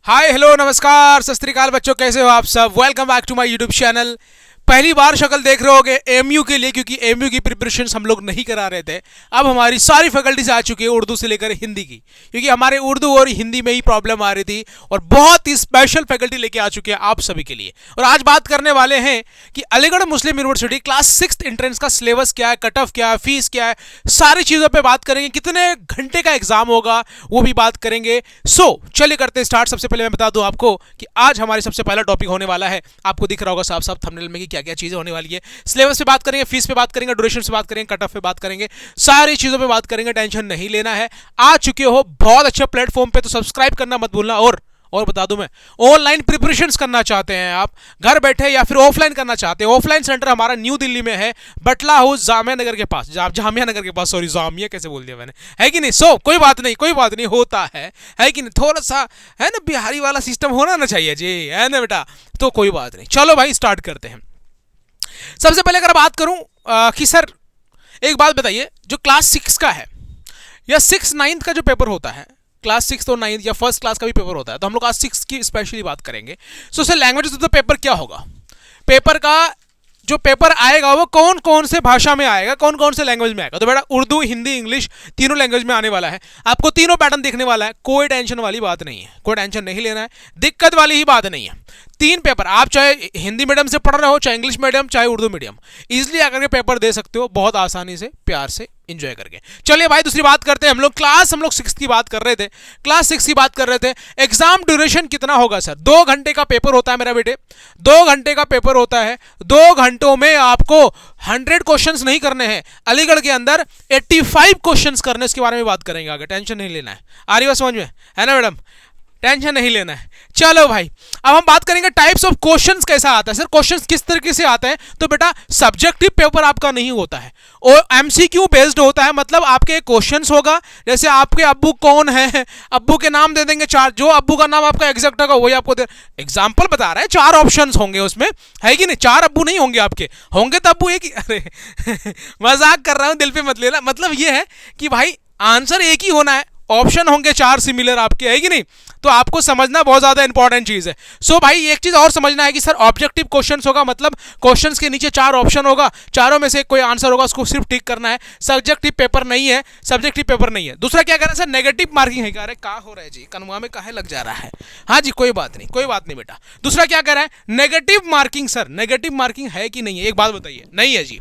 Hi hello नमस्कार सत श्री अकाल बच्चों, कैसे हो आप सब। Welcome back to my YouTube channel. पहली बार शक्ल देख रहे होगे एमयू के लिए, क्योंकि एमयू की प्रिपरेशन हम लोग नहीं करा रहे थे। अब हमारी सारी फैकल्टीज आ चुकी है उर्दू से लेकर हिंदी की, क्योंकि हमारे उर्दू और हिंदी में ही प्रॉब्लम आ रही थी और बहुत ही स्पेशल फैकल्टी लेके आ चुके हैं आप सभी के लिए। और आज बात करने वाले हैं कि अलीगढ़ मुस्लिम यूनिवर्सिटी क्लास 6 एंट्रेंस का सिलेबस क्या है, कट ऑफ क्या है, फीस क्या है, सारी चीज़ों पर बात करेंगे। कितने घंटे का एग्जाम होगा वो भी बात करेंगे। चलिए करते हैं स्टार्ट। सबसे पहले मैं बता दूं आपको कि आज हमारे सबसे पहला टॉपिक होने वाला है, आपको दिख रहा होगा साफ साफ थंबनेल में कि क्या क्या चीजें होने वाली है। सिलेबस पे बात करेंगे, फीस पे बात करेंगे, ड्यूरेशन पे बात करेंगे, कट ऑफ पे बात करेंगे, सारी चीजों पे बात करेंगे। टेंशन नहीं लेना है। आ चुके हो बहुत अच्छे प्लेटफॉर्म पे, तो सब्सक्राइब करना मत भूलना। और बता दूं मैं, ऑनलाइन प्रिपरेशंस करना चाहते हैं आप घर बैठे, या फिर ऑफलाइन करना चाहते हैं। ऑफलाइन सेंटर हमारा न्यू दिल्ली में है, बटला हाउस जामिया नगर के पास। जामिया नगर के पास, सॉरी जामिया कैसे बोल दिया मैंने, है कि नहीं। कोई बात नहीं होता है कि नहीं। थोड़ा सा है ना बिहारी वाला सिस्टम होना ना चाहिए जी, है ना बेटा। तो कोई बात नहीं, चलो भाई स्टार्ट करते हैं। सबसे पहले अगर बात करूं कि सर एक बात बताइए, जो क्लास 6 का है या 6-9 का जो पेपर होता है, क्लास 6 और 9 या फर्स्ट क्लास का भी पेपर होता है, तो हम लोग आज 6 की स्पेशली बात करेंगे। Sir language of the paper क्या होगा, पेपर का जो पेपर आएगा वो कौन कौन से भाषा में आएगा, कौन कौन से लैंग्वेज में आएगा। तो बेटा उर्दू, हिंदी, इंग्लिश तीनों लैंग्वेज में आने वाला है। आपको तीनों पैटर्न देखने वाला है। कोई टेंशन वाली बात नहीं है, कोई टेंशन नहीं लेना है, दिक्कत वाली ही बात नहीं है। 3 पेपर, आप चाहे हिंदी मीडियम से पढ़ रहे हो, चाहे इंग्लिश मीडियम, चाहे उर्दू मीडियम, इजिली आकर के पेपर दे सकते हो, बहुत आसानी से, प्यार से, इंजॉय करके। चलिए भाई दूसरी बात करते हैं। हम लोग 6 की बात कर रहे थे, क्लास 6 की बात कर रहे थे। एग्जाम ड्यूरेशन कितना होगा सर? 2 घंटे का पेपर होता है मेरा बेटे, 2 घंटे का पेपर होता है। 2 घंटों में आपको 100 क्वेश्चंस नहीं करने हैं, अलीगढ़ के अंदर 85 क्वेश्चंस करने, इसके बारे में बात करेंगे आगे। टेंशन नहीं लेना है, आ रही बात समझ में, है ना मैडम। टेंशन नहीं लेना है। चलो भाई अब हम बात करेंगे टाइप्स ऑफ क्वेश्चंस कैसा आता है। सर क्वेश्चंस किस तरीके से आते हैं? तो बेटा सब्जेक्टिव पेपर आपका नहीं होता है और एमसीक्यू बेस्ड होता है। मतलब आपके क्वेश्चंस होगा, जैसे आपके अब्बू कौन है, अब्बू के नाम दे देंगे 4, जो अब्बू का नाम आपका एग्जैक्ट होगा वही आपको दे। एग्जाम्पल बता रहा है, 4 ऑप्शंस होंगे उसमें, है कि नहीं। 4 अब्बू नहीं होंगे आपके, होंगे तो अब्बू एक ही। अरे मजाक कर रहा हूं, दिल पे मत लेना। मतलब ये है कि भाई आंसर एक ही होना है, ऑप्शन होंगे 4 सिमिलर आपके, है कि नहीं। तो आपको समझना बहुत ज्यादा इंपॉर्टेंट चीज है। भाई एक चीज और समझना है कि सर ऑब्जेक्टिव क्वेश्चंस होगा, मतलब क्वेश्चंस के नीचे 4 ऑप्शन होगा, चारों में से कोई आंसर होगा, उसको सिर्फ टिक करना है। सब्जेक्टिव पेपर नहीं है, सब्जेक्टिव पेपर नहीं है। दूसरा क्या कह रहा है सर, नेगेटिव मार्किंग है। अरे क्या हो रहा है जी, कनुआ में काहे लग जा रहा है। हाँ जी कोई बात नहीं बेटा। दूसरा क्या कह रहा है, negative marking. Sir negative marking है कि नहीं है, एक बात बताइए। नहीं है जी,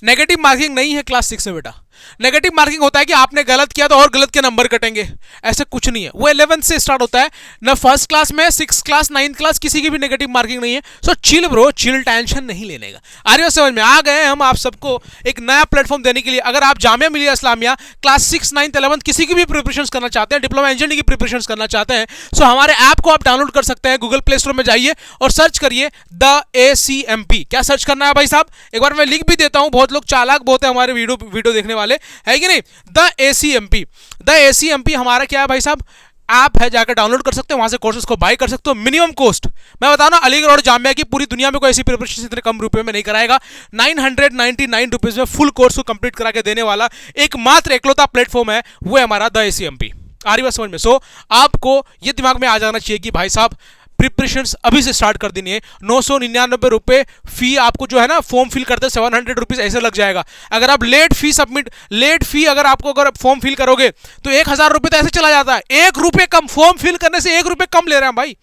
नेगेटिव मार्किंग नहीं है क्लास 6 में बेटा। नेगेटिव मार्किंग होता है कि आपने गलत किया तो और गलत के नंबर कटेंगे, ऐसे कुछ नहीं है। वो 11th से स्टार्ट होता है ना, फर्स्ट क्लास में, 6th क्लास, 9th क्लास, किसी की भी नेगेटिव मार्किंग नहीं है। चिल ब्रो, चिल, टेंशन नहीं लेने का। आ रही हो समझ में? आ गए हम आप सबको एक नया प्लेटफॉर्म देने के लिए। अगर आप Jamia Millia Islamia class 6, 9th, 11th किसी की भी प्रिपरेशन करना चाहते हैं, डिप्लोमा इंजीनियरिंग की प्रिपरेशन करना चाहते हैं, हमारे ऐप को आप डाउनलोड कर सकते हैं। गूगल प्ले स्टोर में जाइए और सर्च करिए द ACMP। क्या सर्च करना है भाई साहब, एक बार मैं लिख भी देता हूं, बहुत लोग चालाक बहुत है हमारे वीडियो देखने वाले, है कि नहीं। द ACMP हमारा क्या है भाई साहब, ऐप है, जाकर डाउनलोड कर सकते हो, वहां से कोर्सेज को बाय कर सकते हो। मिनिमम कॉस्ट मैं बताऊं ना, अलीगढ़ और जामिया की पूरी दुनिया में कोई ऐसी प्रिपरेशन इतने कम रुपए में नहीं कराएगा। 999 रुपीज में फुल कोर्स को कंप्लीट करा के देने वाला एकमात्र एकलौता प्लेटफॉर्म है, वो है हमारा द ACMP। आ रही बात समझ में। आपको ये दिमाग में आ जाना चाहिए कि भाई साहब प्रिपरेशंस अभी से स्टार्ट कर देनी है। 999 रुपए फी आपको जो है ना, फॉर्म फिल करते 700 रुपीज ऐसे लग जाएगा। अगर आप लेट फी अगर फॉर्म फिल करोगे तो 1000 रुपये तो ऐसे चला जाता है। 1 रुपये कम, फॉर्म फिल करने से 1 रुपये कम ले रहे हैं भाई।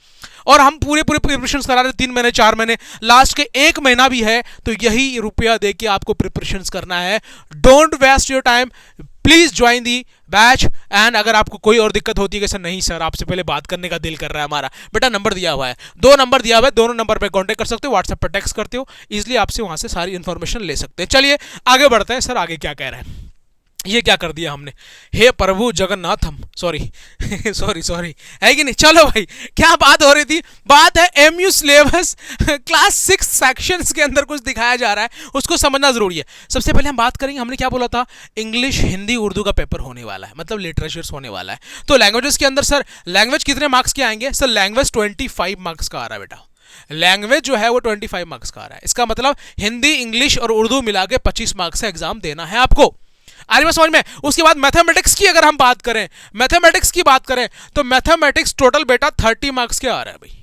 और हम पूरे प्रिपरेशन करा रहे हैं 3 महीने 4 महीने, लास्ट के 1 महीना भी है, तो यही रुपया देके आपको प्रिपरेशन करना है। Don't waste your time, please join the batch. And अगर आपको कोई और दिक्कत होती है कि सर नहीं सर आपसे पहले बात करने का दिल कर रहा है हमारा, बेटा नंबर दिया हुआ है, 2 नंबर दिया हुआ है, दोनों नंबर पे कांटेक्ट कर सकते हो, व्हाट्सएप पर टेक्स्ट करते हो, इजीली आपसे वहां से सारी इंफॉर्मेशन ले सकते हैं। चलिए आगे बढ़ते हैं। सर आगे क्या कह रहे हैं, ये क्या कर दिया हमने, हे प्रभु जगन्नाथ, हम सॉरी है कि नहीं। चलो भाई क्या बात हो रही थी, बात है एमयू सिलेबस क्लास 6 सेक्शंस के अंदर कुछ दिखाया जा रहा है, उसको समझना जरूरी है। सबसे पहले हम बात करेंगे, हमने क्या बोला था, इंग्लिश, हिंदी, उर्दू का पेपर होने वाला है, मतलब लिटरेचर्स होने वाला है। तो लैंग्वेजेस के अंदर सर लैंग्वेज कितने मार्क्स के आएंगे? सर लैंग्वेज 25 मार्क्स का आ रहा है बेटा। लैंग्वेज जो है वो 25 मार्क्स का आ रहा है। इसका मतलब हिंदी, इंग्लिश और उर्दू मिला के 25 मार्क्स का एग्जाम देना है आपको। आ रही बात समझ में? उसके बाद मैथमेटिक्स की अगर हम बात करें, मैथमेटिक्स की बात करें तो मैथमेटिक्स टोटल बेटा 30 मार्क्स के आ रहा है भाई।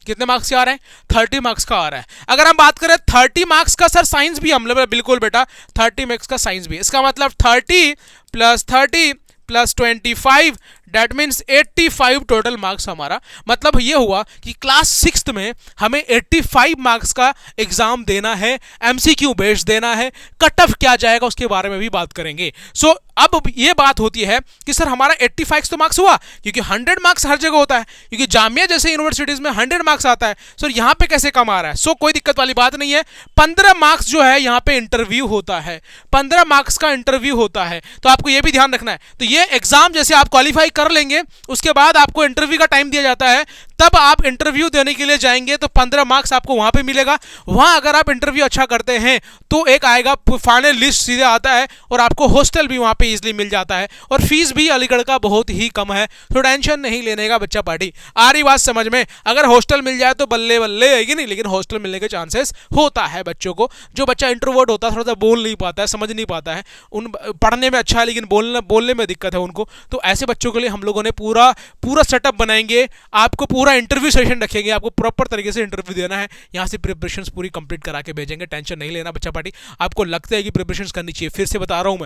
कितने मार्क्स का आ रहा है? 30 मार्क्स का आ रहा है। अगर हम बात करें 30 मार्क्स का सर साइंस भी हम लोग, बिल्कुल बेटा 30 मार्क्स का साइंस भी। इसका मतलब 30 plus 30 plus 25 that means 85 total marks हमारा। मतलब ये हुआ कि क्लास 6 में हमें 85 मार्क्स का एग्जाम देना है, एमसीक्यू बेस्ड देना है। कट ऑफ क्या जाएगा उसके बारे में भी बात करेंगे। सो अब ये बात होती है कि सर हमारा 85 तो मार्क्स हुआ, क्योंकि 100 मार्क्स हर जगह होता है, क्योंकि जामिया जैसे यूनिवर्सिटीज में 100 मार्क्स आता है। सर यहाँ पे कैसे कम आ रहा है? सो कोई दिक्कत वाली बात नहीं है। 15 मार्क्स जो है यहाँ पे इंटरव्यू होता है, 15 मार्क्स का इंटरव्यू होता है, तो आपको ये भी ध्यान रखना है। तो ये एग्जाम जैसे आप क्वालिफाई कर लेंगे, उसके बाद आपको इंटरव्यू का टाइम दिया जाता है, तब आप इंटरव्यू देने के लिए जाएंगे तो 15 मार्क्स आपको वहां पे मिलेगा। वहां अगर आप इंटरव्यू अच्छा करते हैं तो एक आएगा फाइनल लिस्ट सीधे आता है, और आपको हॉस्टल भी वहां पे इजीली मिल जाता है, और फीस भी अलीगढ़ का बहुत ही कम है, तो टेंशन नहीं लेने का बच्चा पार्टी। आ रही बात समझ में? अगर हॉस्टल मिल जाए तो बल्ले बल्ले है कि नहीं, लेकिन हॉस्टल मिलने के चांसेस होता है बच्चों को। जो बच्चा इंट्रोवर्ट होता है, थोड़ा सा बोल नहीं पाता है, समझ नहीं पाता है, उन पढ़ने में अच्छा है लेकिन बोलने में दिक्कत है उनको, तो ऐसे बच्चों के लिए हम लोगों ने पूरा सेटअप बनाएंगे। आपको पूरा इंटरव्यू सेशन रखेंगे, आपको प्रॉपर तरीके से इंटरव्यू देना है, यहाँ से प्रिपरेशंस पूरी कंप्लीट करा के भेजेंगे। टेंशन नहीं लेना बच्चा पार्टी। आपको लगता है कि प्रिपरेशंस करनी चाहिए, फिर से बता रहा हूँ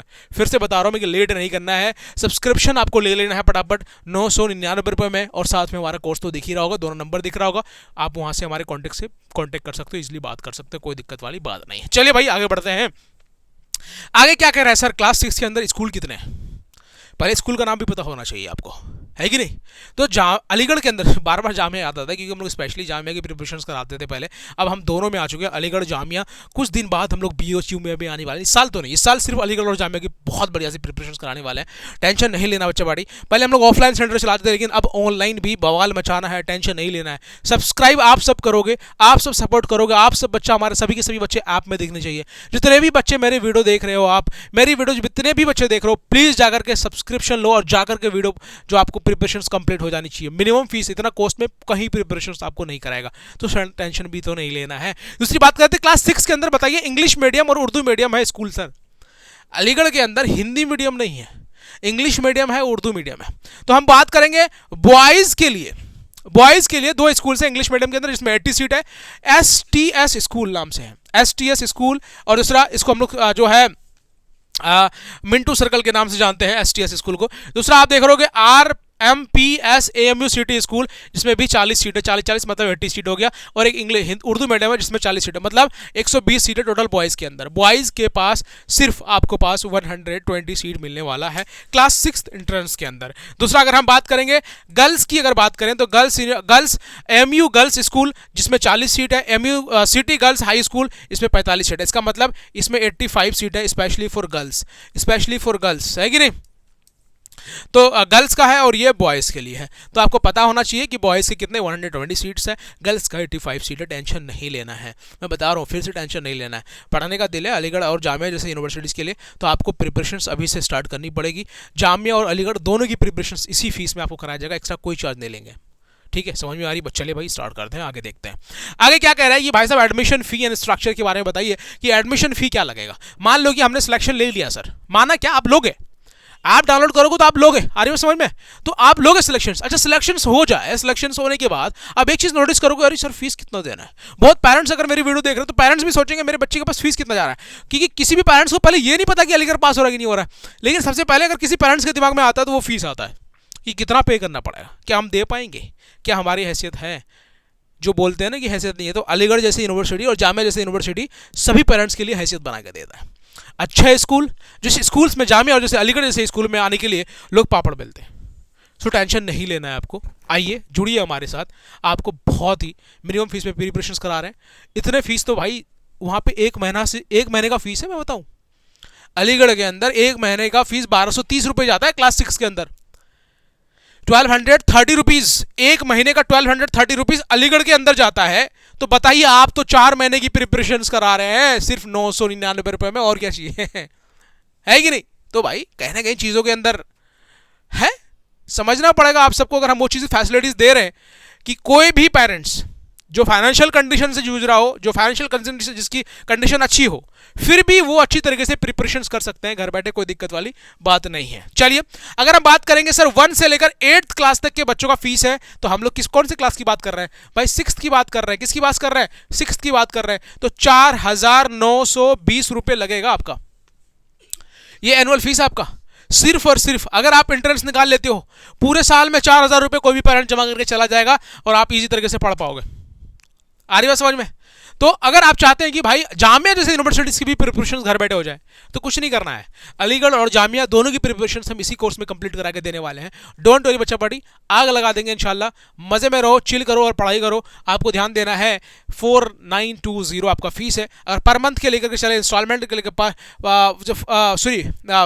मैं कि लेट नहीं करना है। सब्सक्रिप्शन आपको ले लेना है फटाफट 999 रुपये में, और साथ में हमारा कोर्स तो दिख ही रहा होगा, दोनों नंबर दिख रहा होगा, आप वहाँ से हमारे कॉन्टेक्ट कर सकते हो, इजिली बात कर सकते हो, कोई दिक्कत वाली बात नहीं है। चलिए भाई आगे बढ़ते हैं। आगे क्या कह रहा है सर? क्लास 6 के अंदर स्कूल कितने हैं? पहले स्कूल का नाम भी पता होना चाहिए आपको, है कि नहीं? तो अलीगढ़ के अंदर बार बार जामिया आता था, क्योंकि हम लोग स्पेशली जामिया की प्रिपरेशंस कराते थे पहले। अब हम दोनों में आ चुके हैं, अलीगढ़ जामिया। कुछ दिन बाद हम लोग बीओसीयू में भी आने वाले, इस साल तो नहीं, इस साल सिर्फ अलीगढ़ और जामिया की बहुत बढ़िया सी प्रिपरेशंस कराने वाले हैं। टेंशन नहीं लेना बच्चा बाड़ी। पहले हम लोग ऑफलाइन सेंटर चलाते थे, लेकिन अब ऑनलाइन भी बवाल मचाना है, टेंशन नहीं लेना है। सब्सक्राइब आप सब करोगे, आप सब सपोर्ट करोगे, आप सब बच्चा, हमारे सभी के सभी बच्चे ऐप में दिखने चाहिए। जितने भी बच्चे मेरे वीडियो देख रहे हो, आप मेरी वीडियो जितने भी बच्चे देख रहे हो, प्लीज़ जाकर के सब्सक्रिप्शन लो और जाकर के वीडियो जो आपको प्रिपरेशंस कंप्लीट हो जानी चाहिए। मिनिमम फीस, इतना कॉस्ट में कहीं प्रिपरेशंस आपको नहीं कराएगा, तो टेंशन भी तो नहीं लेना है। दूसरी बात करते हैं क्लास 6 के अंदर, बताइए इंग्लिश मीडियम और उर्दू मीडियम है स्कूल सर। अलीगढ़ के अंदर हिंदी मीडियम नहीं है, इंग्लिश मीडियम है, उर्दू मीडियम है। तो हम बात करेंगे बॉयज़ के लिए। बॉयज़ के लिए 2 स्कूल से इंग्लिश मीडियम के अंदर, जिसमें 80 सीट है, STS स्कूल नाम से है, STS स्कूल। और दूसरा इसको हम लोग जो है मिंटू सर्कल के नाम से जानते हैं, STS स्कूल को। दूसरा आप देख रहे हो RMPS AMU सिटी स्कूल, जिसमें भी 40 सीट है, 40 मतलब 80 सीट हो गया। और एक इंग्लिश उर्दू मीडियम है जिसमें 40 सीट है, मतलब 120 सीटें टोटल बॉयज़ के अंदर। बॉयज़ के पास सिर्फ आपको पास 120 सीट मिलने वाला है क्लास 6 एंट्रेंस के अंदर। दूसरा अगर हम बात करेंगे गर्ल्स की, अगर बात करें तो गर्ल्स MU गर्ल्स स्कूल, जिसमें 40 सीट है, MU city girls high school, इसमें 45 सीट है। इसका मतलब इसमें 85 सीट है स्पेशली फॉर गर्ल्स, है कि नहीं? तो गर्ल्स का है और ये बॉयज़ के लिए है। तो आपको पता होना चाहिए कि बॉयज़ के कितने 120 सीट्स है, गर्ल्स का 85 सीट है। टेंशन नहीं लेना है, मैं बता रहा हूँ, फिर से टेंशन नहीं लेना है। पढ़ने का दिल है अलीगढ़ और जामिया जैसे यूनिवर्सिटीज़ के लिए, तो आपको प्रिपरेशंस अभी से स्टार्ट करनी पड़ेगी। जामिया और अलीगढ़ दोनों की प्रिपरेशंस इसी फीस में आपको कराया जाएगा, एक्स्ट्रा कोई चार्ज नहीं लेंगे। ठीक है, समझ में आ रही? चलिए भाई स्टार्ट करते हैं, आगे देखते हैं आगे क्या कह रहा है ये भाई साहब। एडमिशन फी एंड स्ट्रक्चर के बारे में बताइए कि एडमिशन फी क्या लगेगा। मान लो कि हमने सिलेक्शन ले लिया सर, माना क्या आप लोगे, आप डाउनलोड करोगे तो आप लोगे, आ रही हो समझ में? तो आप लोगे सिलेक्शंस। अच्छा सिलेक्शंस हो जाए, सिलेक्शंस होने के बाद अब एक चीज़ नोटिस करोगे, अरे सर फीस कितना देना है। बहुत पेरेंट्स अगर मेरी वीडियो देख रहे हो तो पेरेंट्स भी सोचेंगे मेरे बच्चे के पास फीस कितना जा रहा है, क्योंकि किसी भी पेरेंट्स को पहले ये नहीं पता कि अलीगढ़ पास हो रहा है कि नहीं हो रहा है। लेकिन सबसे पहले अगर किसी पेरेंट्स के दिमाग में आता है तो वो फीस आता है कि कितना पे करना पड़ेगा, क्या हम दे पाएंगे, क्या हमारी हैसियत है। जो बोलते हैं ना कि हैसियत नहीं है, तो अलीगढ़ जैसी यूनिवर्सिटी और जामिया जैसी यूनिवर्सिटी सभी पेरेंट्स के लिए हैसियत बना कर देता है। अच्छा स्कूल, जैसे स्कूल्स में जामिया और जैसे अलीगढ़ जैसे स्कूल में आने के लिए लोग पापड़ बेलते हैं। सो टेंशन नहीं लेना है आपको, आइए जुड़िए हमारे साथ, आपको बहुत ही मिनिमम फीस में प्रिपरेशंस करा रहे हैं। इतने फीस तो भाई वहाँ पे एक महीने का फीस है, मैं बताऊँ अलीगढ़ के अंदर 1 महीने का फीस 1230 रुपये जाता है क्लास 6 के अंदर। 1230 रुपीज़, 1 महीने का 1230 रुपीज़ अलीगढ़ के अंदर जाता है। तो बताइए आप तो 4 महीने की प्रिपरेशंस करा रहे हैं सिर्फ 999 रुपये में, और क्या चाहिए है कि नहीं? तो भाई कहीं ना कहीं चीज़ों के अंदर है, समझना पड़ेगा आप सबको। अगर हम वो चीज़ फैसिलिटीज़ दे रहे हैं कि कोई भी पेरेंट्स जो फाइनेंशियल कंडीशन से जूझ रहा हो, जो फाइनेंशियल कंडीशन जिसकी कंडीशन अच्छी हो, फिर भी वो अच्छी तरीके से प्रिपरेशंस कर सकते हैं घर बैठे, कोई दिक्कत वाली बात नहीं है। चलिए अगर हम बात करेंगे सर 1 से लेकर 8th क्लास तक के बच्चों का फीस है, तो हम लोग कौन सी क्लास की बात कर रहे हैं भाई? 6th की बात कर रहे हैं। किसकी बात कर रहे हैं? 6th की बात कर रहे हैं। तो 4,920 रुपए लगेगा आपका, ये एनुअल फीस आपका। सिर्फ और सिर्फ अगर आप एंट्रेंस निकाल लेते हो, पूरे साल में 4,000 रुपए कोई भी पेरेंट जमा करके चला जाएगा और आप इजी तरीके से पढ़ पाओगे। आ रही बात समझ में? तो अगर आप चाहते हैं कि भाई जामिया जैसे यूनिवर्सिटीज की भी प्रिपरेशन घर बैठे हो जाए, तो कुछ नहीं करना है, अलीगढ़ और जामिया दोनों की प्रिपरेशन हम इसी कोर्स में कंप्लीट करा के देने वाले हैं। डोंट वरी बच्चा पढ़ी, आग लगा देंगे इंशाल्लाह। मजे में रहो, चिल करो और पढ़ाई करो। आपको ध्यान देना है 4920 आपका फीस है। अगर पर मंथ के लेकर के चले, इंस्टॉलमेंट के लेकर सॉरी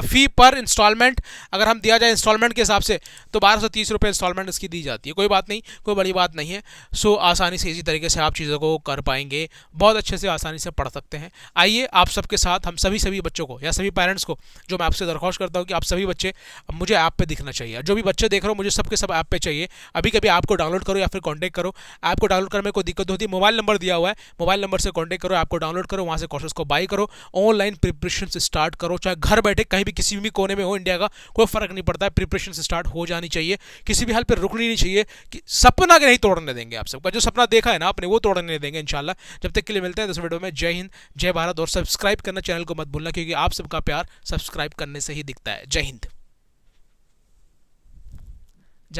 फी पर इंस्टॉलमेंट अगर हम दिया जाए इंस्टॉलमेंट के हिसाब से, तो 1230 रुपये इंस्टॉलमेंट इसकी दी जाती है। कोई बात नहीं, कोई बड़ी बात नहीं है। सो आसानी से इसी तरीके से आप चीज़ों को कर पाएंगे, बहुत अच्छे से आसानी से पढ़ सकते हैं। आइए आप सबके साथ, हम सभी बच्चों को या सभी पेरेंट्स को जो मैं आपसे दरख्वास्त करता हूँ कि आप सभी बच्चे मुझे ऐप पे दिखना चाहिए। जो भी बच्चे देख रहे हो मुझे सबके सब ऐप पे चाहिए। अभी कभी ऐप को डाउनलोड करो या फिर कॉन्टैक्ट करो। ऐप को डाउनलोड करने में कोई दिक्कत होती है, मोबाइल नंबर दिया हुआ है, मोबाइल नंबर से कॉन्टैक्ट करो, ऐप को डाउनलोड करो, वहाँ से कोर्सेज को बाई करो, ऑनलाइन प्रिपरेशन से स्टार्ट करो। चाहे घर बैठे कहीं भी किसी भी कोने में हो इंडिया का, कोई फर्क नहीं पड़ता है, प्रिपरेशन से स्टार्ट हो जानी चाहिए। किसी भी हाल पर रुकनी नहीं चाहिए। कि सपना के नहीं तोड़ने देंगे आप सबका, जो सपना देखा है ना आपने वो तोड़ने नहीं देंगे इंशाल्लाह। जब तक के लिए मिलते हैं इस वीडियो में। जय हिंद, जय भारत। और सब्सक्राइब करना चैनल को मत भूलना, क्योंकि आप सबका प्यार सब्सक्राइब करने से ही दिखता है। जय हिंद।